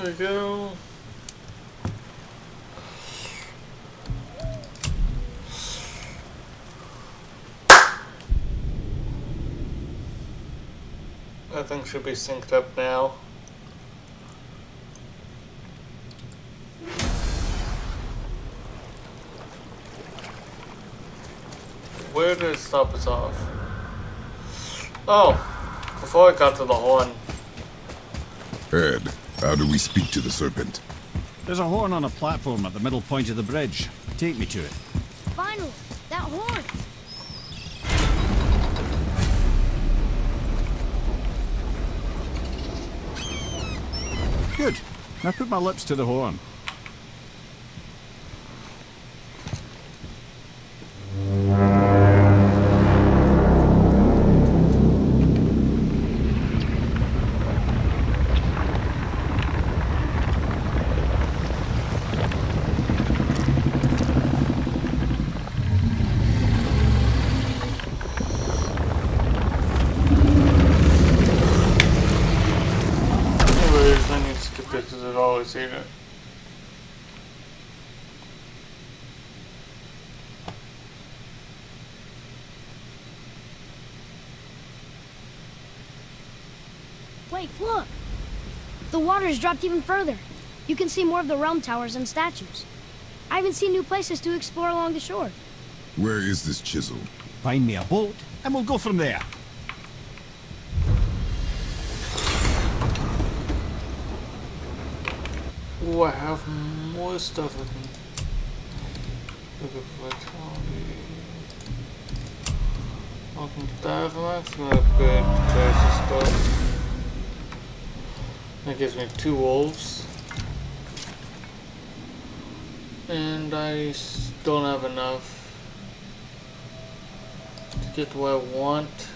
There we go. That thing should be synced up now. Where did it stop us off? Oh, before I got to the horn. Ed, how do we speak to the serpent? There's a horn on a platform at the middle point of the bridge. Take me to it. Finally, that horn! Good. Now put my lips to the horn. Anyways, I need to skip this because I've always seen it. Wait, look! The water's dropped even further. You can see more of the realm towers and statues. I even see new places to explore along the shore. Where is this chisel? Find me a boat, and we'll go from there. Oh, I have more stuff with me. Look at vitality. Welcome to Dynamax. I'm gonna upgrade Tracer's stuff. That gives me 2 wolves. And I don't have enough to get what I want.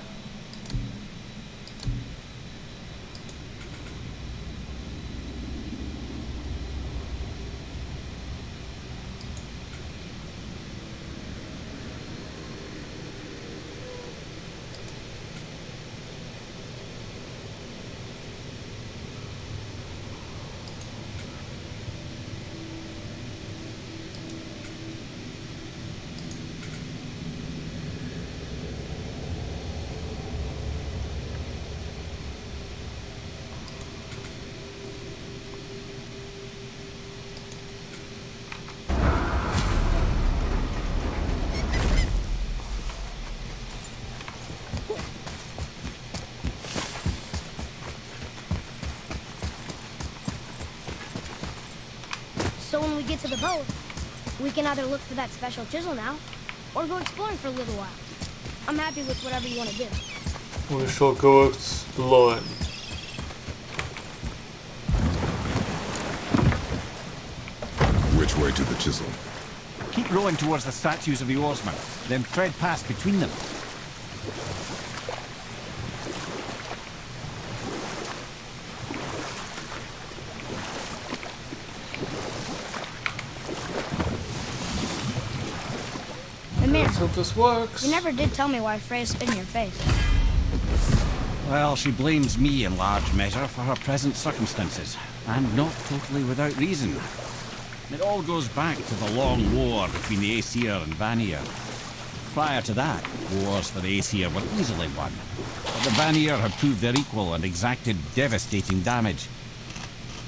So when we get to the boat, we can either look for that special chisel now, or go exploring for a little while. I'm happy with whatever you want to do. We shall go exploring. Which way to the chisel? Keep rowing towards the statues of the oarsmen, then thread past between them. Mimir, Let's hope this works. you never did tell me why Freya spit in your face. Well, she blames me in large measure for her present circumstances, and not totally without reason. It all goes back to the long war between the Aesir and Vanir. Prior to that, wars for the Aesir were easily won, but the Vanir had proved their equal and exacted devastating damage.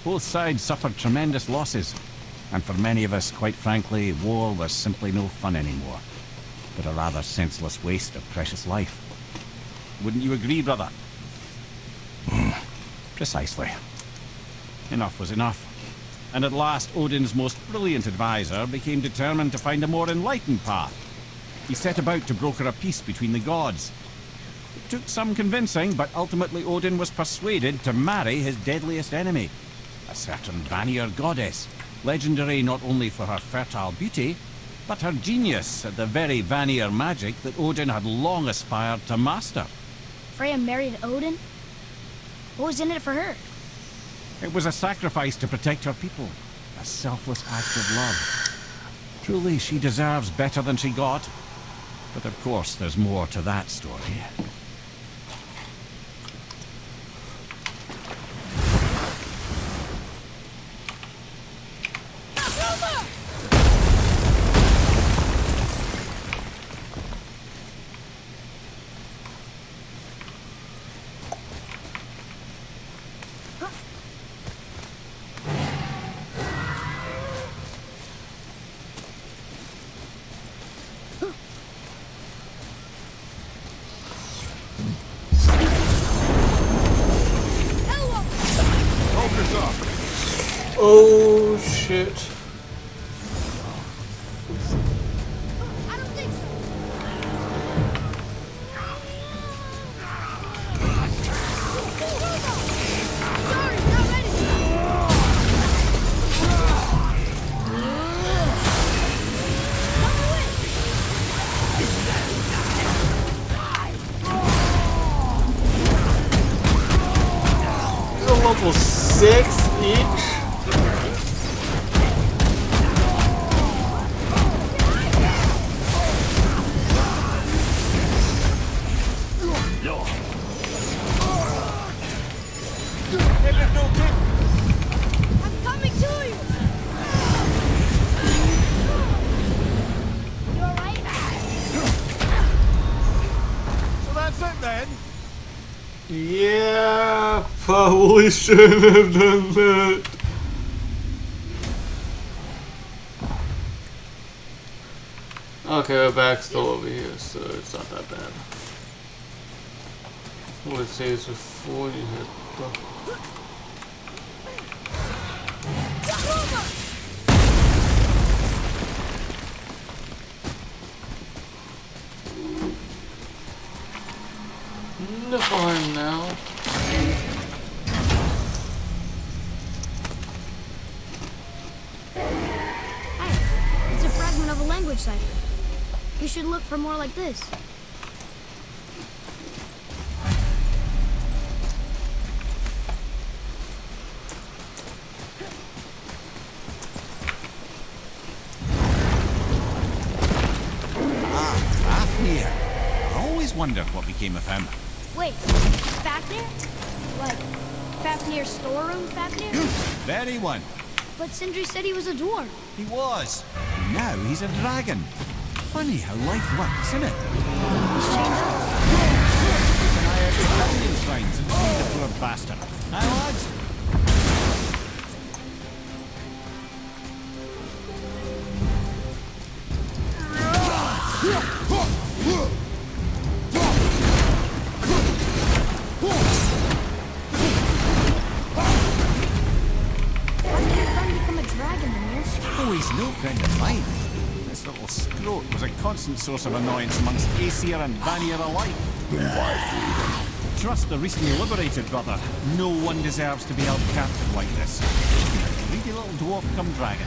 Both sides suffered tremendous losses, and for many of us, quite frankly, war was simply no fun anymore, but a rather senseless waste of precious life. Wouldn't you agree, brother? Precisely. Enough was enough. And at last, Odin's most brilliant advisor became determined to find a more enlightened path. He set about to broker a peace between the gods. It took some convincing, but ultimately Odin was persuaded to marry his deadliest enemy, a certain Vanir goddess, legendary not only for her fertile beauty, but her genius at the very Vanir magic that Odin had long aspired to master. Freya married Odin? What was in it for her? It was a sacrifice to protect her people, a selfless act of love. Truly, she deserves better than she got. But of course, there's more to that story. shoot. I don't think so. Sorry, not ready. They're level 6 each. I'm coming to you. You alright? So that's it then. Yeah, probably shouldn't have done that. Okay, we're back still over here, so it's not that bad. Let's say it's before you hit the... No fine now. Hey, it's a fragment of a language cipher. You should look for more like this. Fafnir. I always wondered what became of him. Wait, Fafnir? Like, Fafnir's storeroom Fafnir? Very one. But Sindri said he was a dwarf. He was. And now he's a dragon. Funny how life works, isn't it? He's chained up. Keep an eye out for Guardian shrines and free the poor bastard. Aye, lads? How did your friend become a dragon, Mimir? Oh, he's no friend of mine. This little scrote was a constant source of annoyance amongst Aesir and Vanir alike. Then why free Trust the recently liberated brother. No one deserves to be held captive like this. Greedy little dwarf come dragon.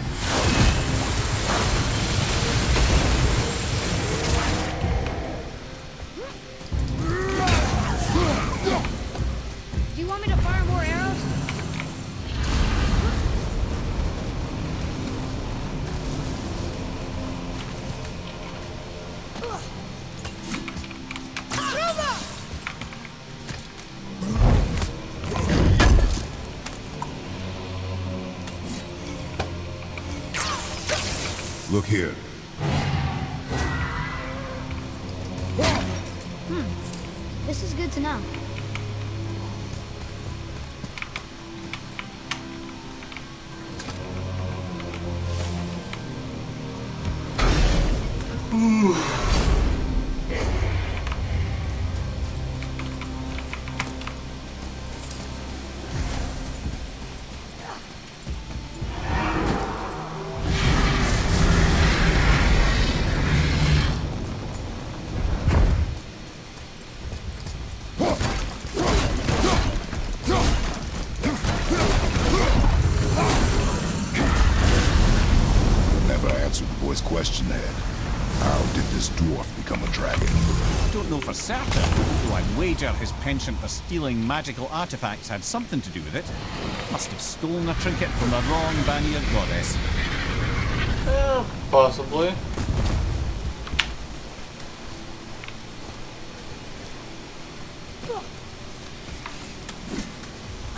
Do you want me to fire more arrows? Look here. This is good to know. Never answered the boy's question, Ed. How did this dwarf become a dragon? I don't know for certain, though I'd wager his penchant for stealing magical artifacts had something to do with it. Must have stolen a trinket from the wrong Vanir goddess. Yeah, possibly.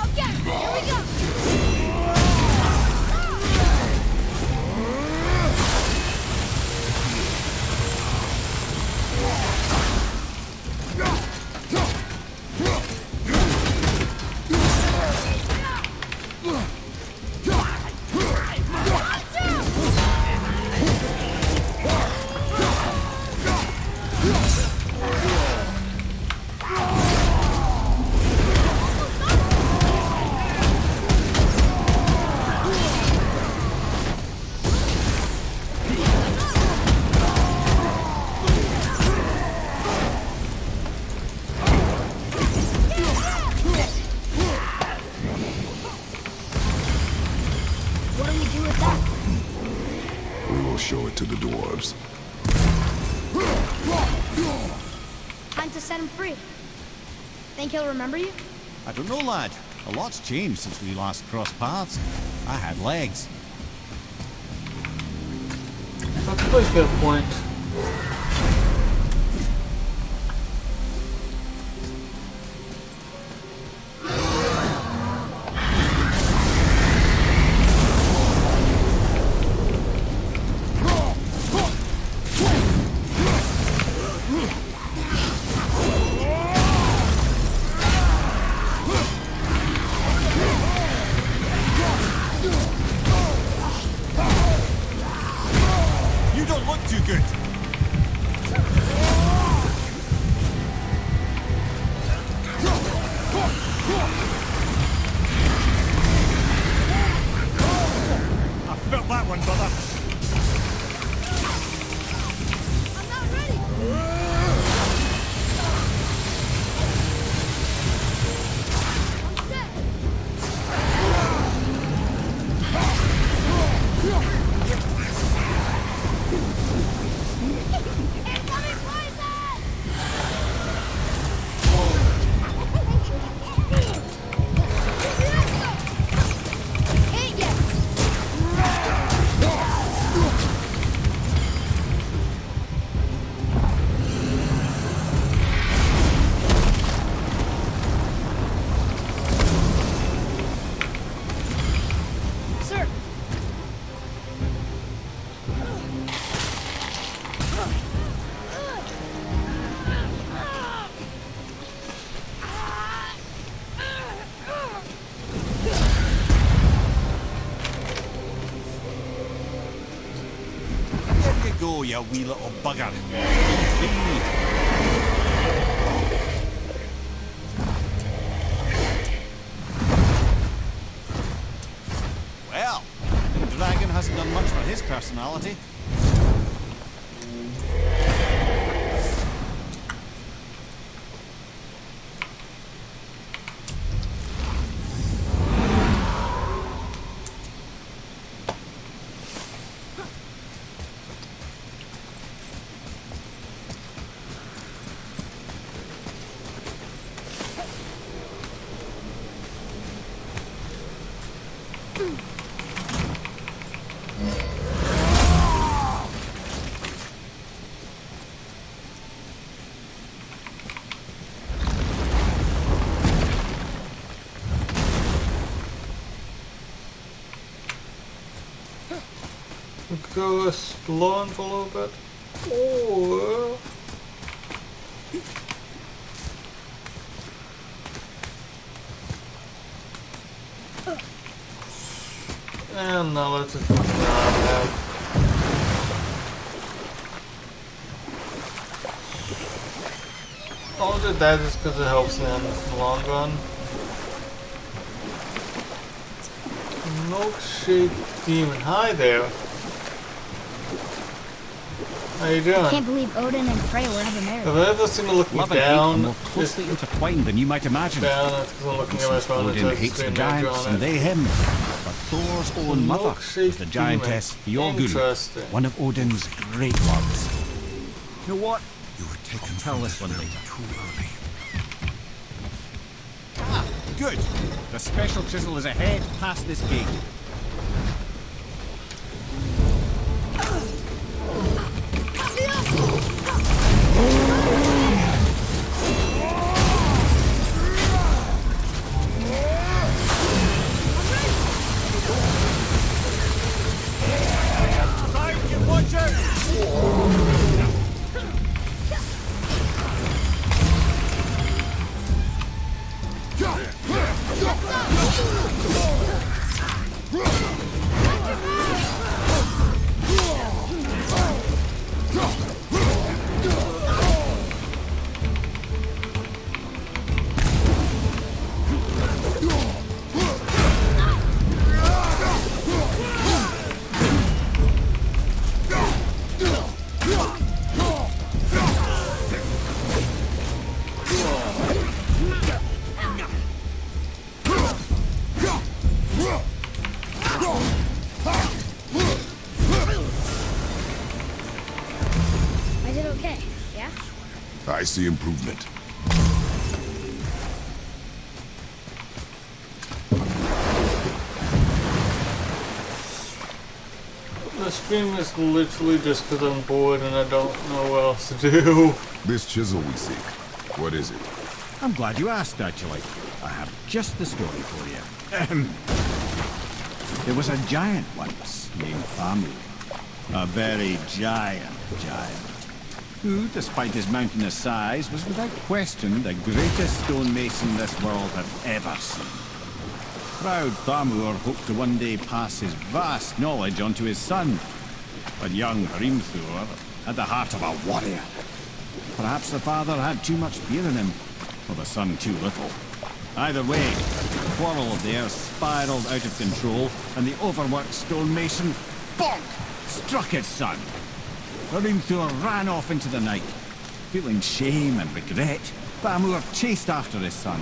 Okay, here we go. go show it to the dwarves. Time to set him free. Think he'll remember you? I don't know, lad. A lot's changed since we last crossed paths. I had legs. That's a pretty good point. You don't look too good. I felt that one, brother. I'm not ready! I'm set! Incoming poison! Ain't yet! Sir! There you go, you wee little bugger. Free. Well, the dragon hasn't done much for his personality. Go explore for a little bit. Oh. And now let's just look around. I'll do that just because it helps me in the long run. Milkshake Demon. Hi there. How you doing? I can't believe Odin and Freya were ever married. If I ever seem to look me Love and hate down, are more closely intertwined than you might imagine. down, that's because I'm looking at my phone and Odin it's hates the screen major giants on and it. they him. But Thor's own mother Milkshake was the giantess Demon. Fjorgyn, Interesting. one of Odin's great loves. You know what? You were taken I'll tell from this one realm later. too early. Ah, good. The special chisel is ahead past this gate. Watch out! okay, yeah? I see improvement. The stream is literally just because I'm bored and I don't know what else to do. This chisel we seek, what is it? I'm glad you asked, actually. I have just the story for you. Ahem. There was a giant once named Thamur. A very giant, who, despite his mountainous size, was without question the greatest stonemason this world had ever seen. Proud Thamur hoped to one day pass his vast knowledge on to his son. But young Hrimthur had the heart of a warrior. Perhaps the father had too much fear in him, or the son too little. Either way, the quarrel of theirs spiraled out of control, and the overworked stonemason, bonk, struck his son. Hrimthur ran off into the night. Feeling shame and regret, Thamur chased after his son,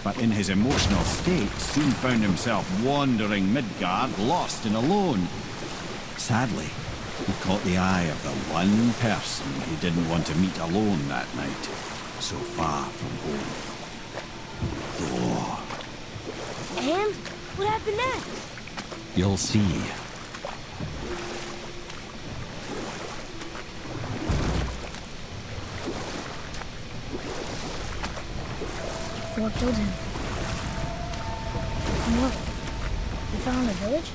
but in his emotional state soon found himself wandering Midgard, lost and alone. Sadly, he caught the eye of the one person he didn't want to meet alone that night, so far from home. Thor. And what happened next? You'll see. Thor killed him. And what? We found the village?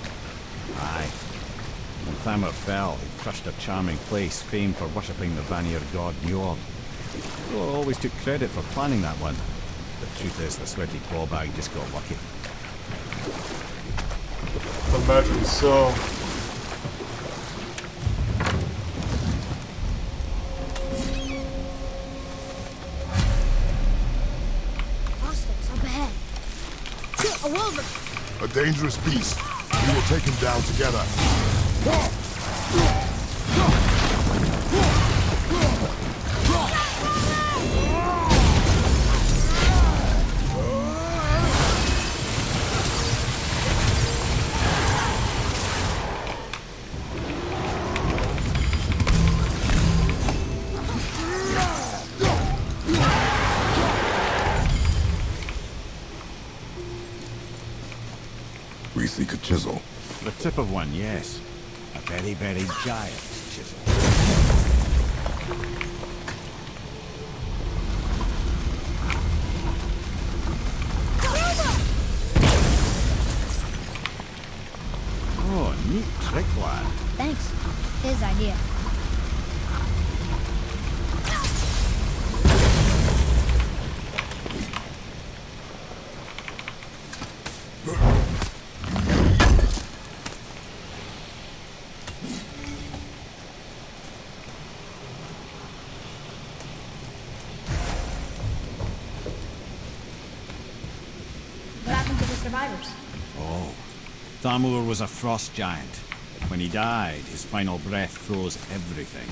Aye. When Thamur fell, he crushed a charming place famed for worshipping the Vanir god Njord. Thor always took credit for planning that one. The truth is, the sweaty clawbag just got lucky. Imagine so. Hostiles up ahead. A wolver! A dangerous beast. We will take him down together. We seek a chisel. The tip of one, yes. A very, very giant chisel. Oh, neat trick, lad. Thanks. His idea. What happened to the survivors? Oh. Thamur was a frost giant. When he died, his final breath froze everything.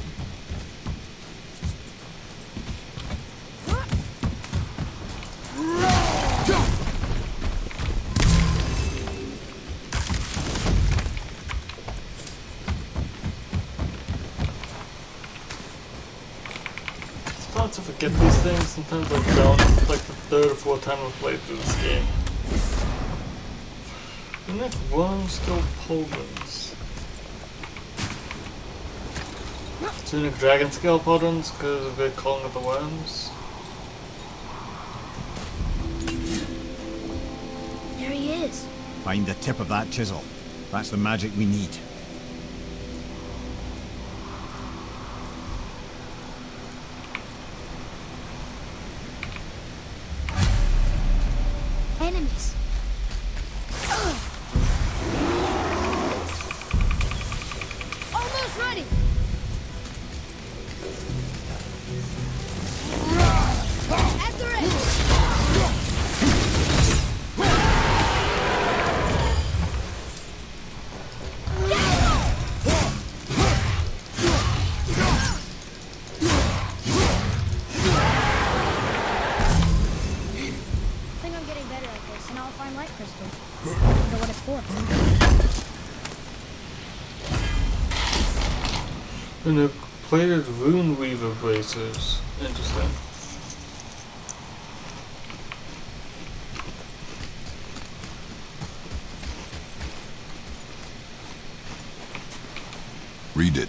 Start to forget these things. Sometimes I don't. It's like the third or fourth time I've played through this game. The next worms kill Poldens. Tunic dragon scale Poldens because they're calling it the worms. There he is. Find the tip of that chisel. That's the magic we need. Enemies. Almost ready. At the ready. I think I'm getting better at this, and I'll find light crystal. Wonder what it's for. And the Plated Rune Weaver bracers. Interesting. Read it.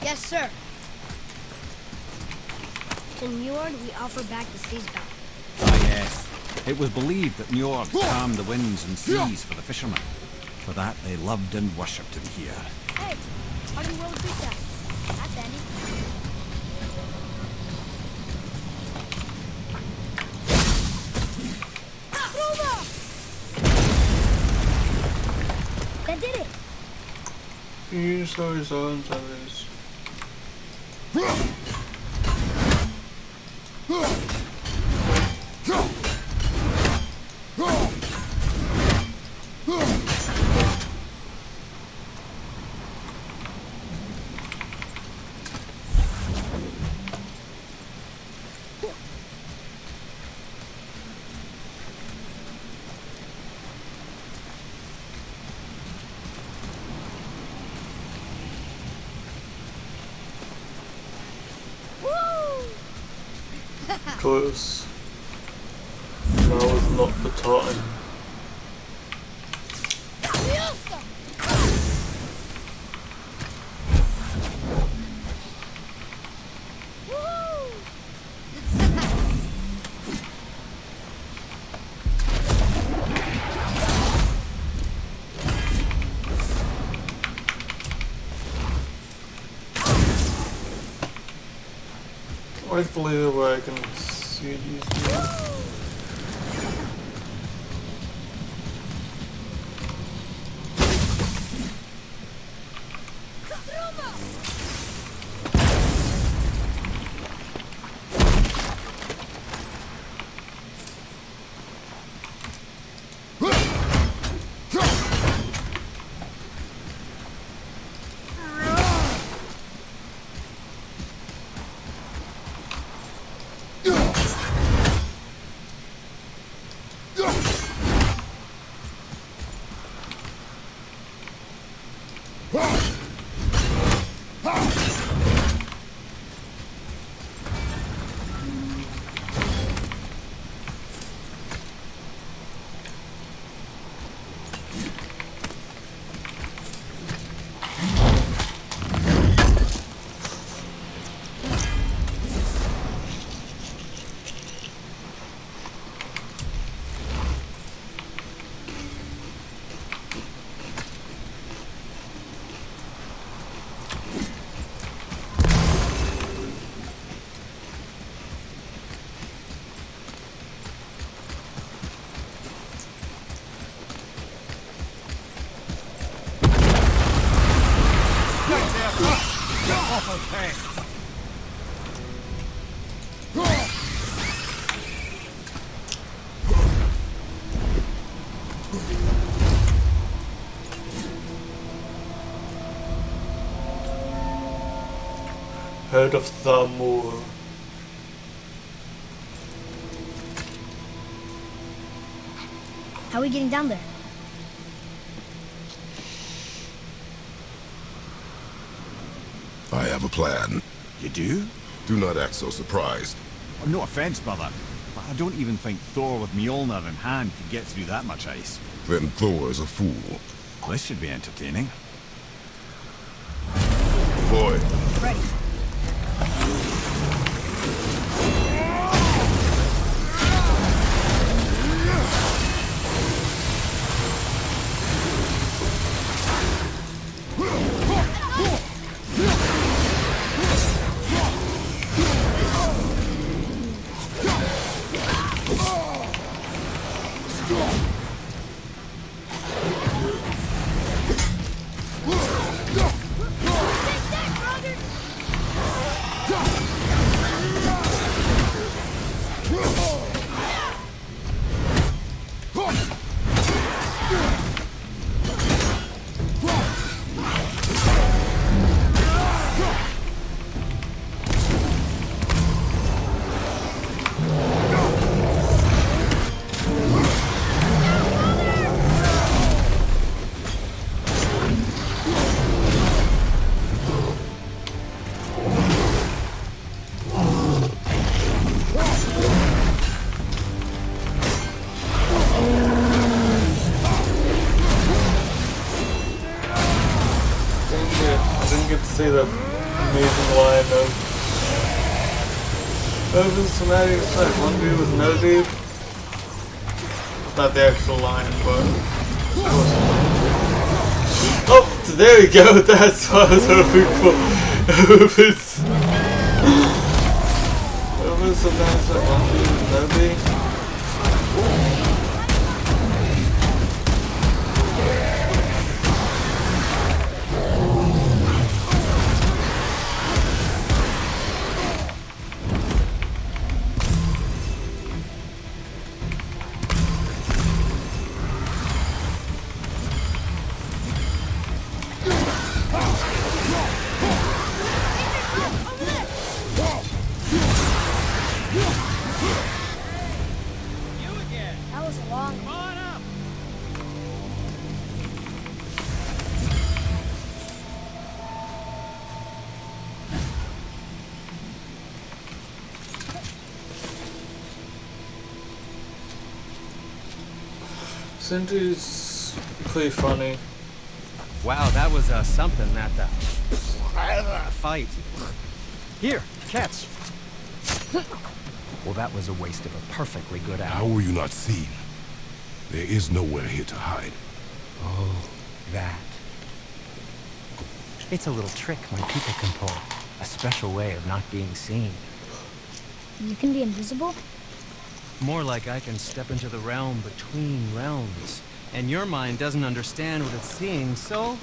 Yes, sir. To Njord, we offer back the sea's bounty. Ah, yes. It was believed that Njord calmed the winds and seas for the fishermen. For that, they loved and worshipped him here. Hey, how do you roll the pizza? That's handy. That did it! Use horizon towers. Close. Now is not the time. Rightfully where I can see it easily. Head of Thamur. How are we getting down there? I have a plan. You do? Do not act so surprised. Oh, no offense, brother, but I don't even think Thor with Mjolnir in hand could get through that much ice. Then Thor is a fool. This should be entertaining. Boy, Ready. Take that, brother! Amazing line of urban somatic like one dude with no dude. Not the actual line, but oh, there we go. That's what I was hoping for. Urban somatic like one dude with no dude. That was a long one. Sindri's pretty funny. Wow, that was something, that fight. Here, catch. Well, that was a waste of a perfectly good How hour. were you not seen? There is nowhere here to hide. Oh, that. It's a little trick my people can pull. A special way of not being seen. You can be invisible? More like I can step into the realm between realms. And your mind doesn't understand what it's seeing, so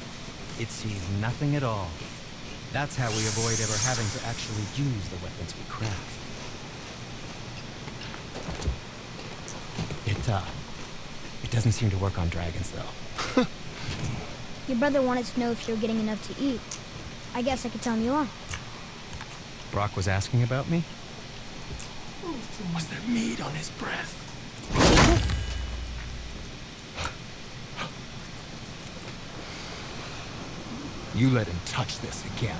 it sees nothing at all. That's how we avoid ever having to actually use the weapons we craft. It doesn't seem to work on dragons, though. Your brother wanted to know if you're getting enough to eat. I guess I could tell him you are. Brock was asking about me? Was there meat on his breath? You let him touch this again.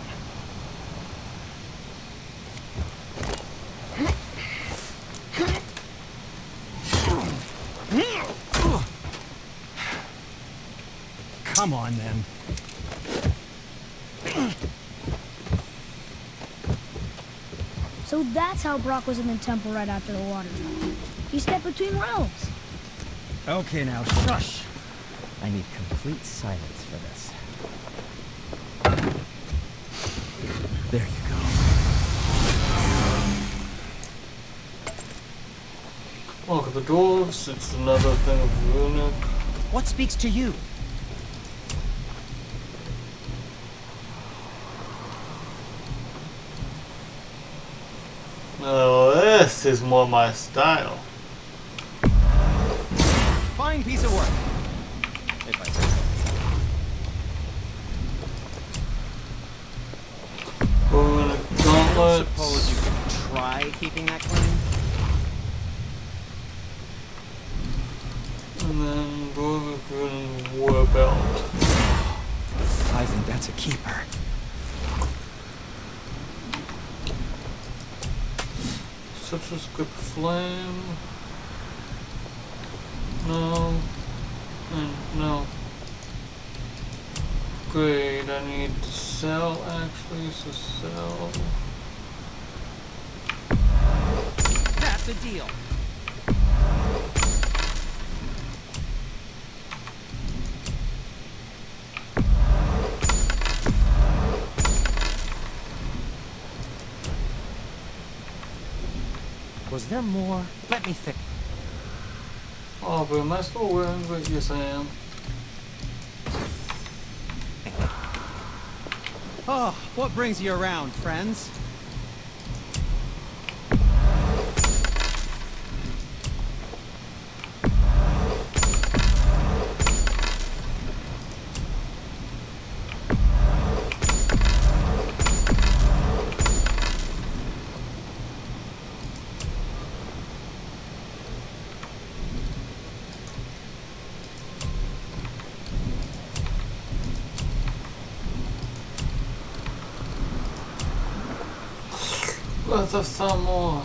Come on, then. So that's how Brock was in the temple right after the water drop. He stepped between realms. Okay, now, shush. I need complete silence for this. There you go. Look at the dwarves, it's another thing of runic. What speaks to you? Oh, this is more my style. Fine piece of work. If I say so. Runic gauntlets. Suppose you could try keeping that clean? And then runic runic war belt. I think that's a keeper. Citrus grip flame. No. And no. Great, I need to sell actually, so sell. That's a deal. Was there more? Let me think. Oh, but am I still wearing it? Yes, I am. Oh, what brings you around, friends? Let's have some more.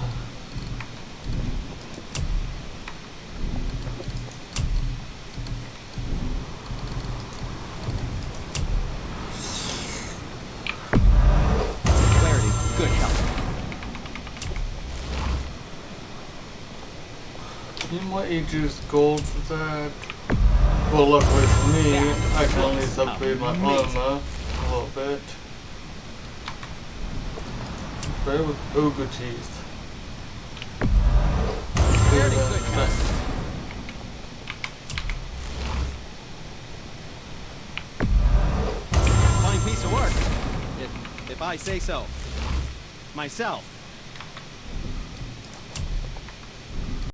You might use gold for that. Well, luckily for me, I can at least upgrade my armor a little bit. Better with ogre teeth. Very good, Gus. Fine piece of work, if I say so. Myself.